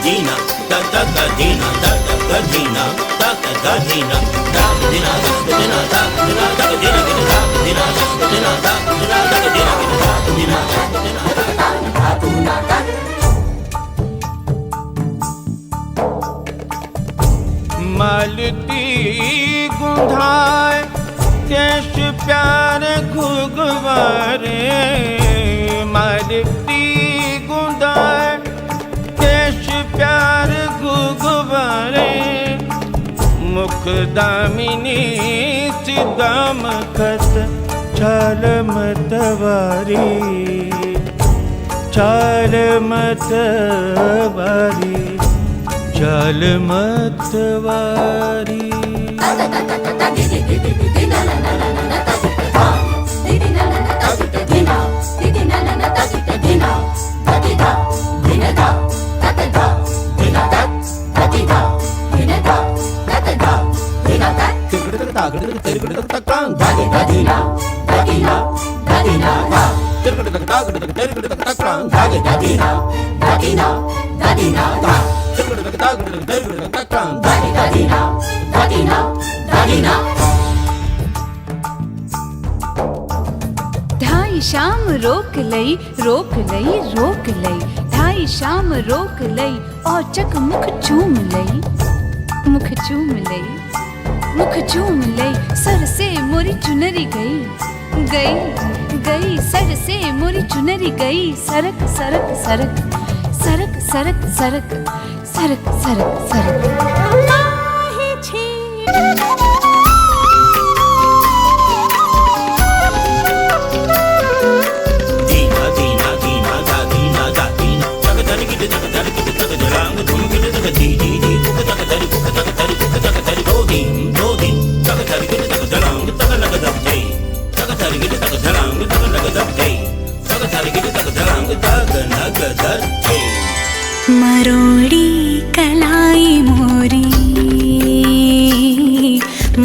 Dina, da da da Dina, da da da Dina, da da da Dina, da Dina, Dina, da Dina, da Dina, da Dina, Dina, da Dina, da Dina, Dina, Dina, da मालती गुंधाए केश प्यार घुगवारे, मालती गुंधाए केश प्यार घुगवारे, मुख दामिनी सिदाम खत छाल मतवारी, छाल मतवारी, छाल मतवारी। ढाई शाम रोक लई, रोक लई, रोक लई, ढाई शाम रोक लई, औचक मुख चूम लई, मुख चूम लई, मुख चूम लई, सर से मोरी चुनरी गई, गई, गई, सर से मोरी चुनरी गई, सरक सरक सरक, सरक सरक सरक, सरक सरक सरक। मरोड़ी कलाई मोरी,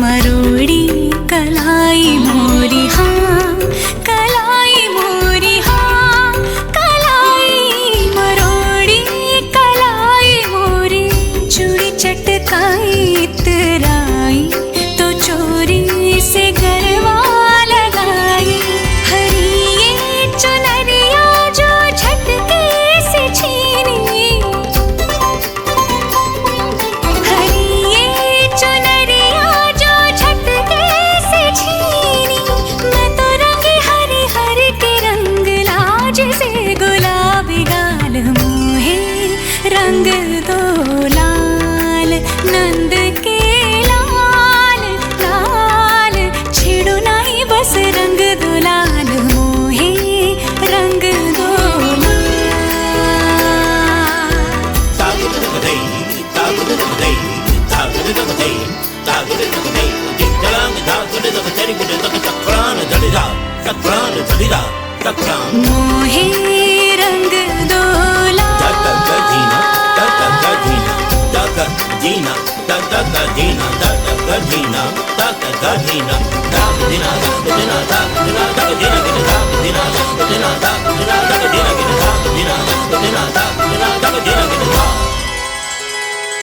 मरोड़ी कलाई मोरी, हाँ कलाई मोरी, हाँ कलाई, मरोड़ी कलाई मोरी, चूड़ी चटकाई इतराई तो चोरी से गरबा लगाई, हरी ये चुनरिया जो झटके से छीनी, हरी ये चुनरिया जो झटके से छीनी, मैं तो रंगी हरी हरी के रंग लाज से, गुलाबी गाल मोहे रंग दो लाल, नंद के लाल लाल, छेड़ो नहीं बस रंग दो लाल, मोहे रंग दो मोहे रंग दो लाल। Dina, da da da Dina, da da da Dina, da da da Dina, da Dina, Dina, da Dina, da Dina, da Dina, Dina, da Dina, da Dina, da Dina, da Dina, da Dina, da Dina, da Dina, da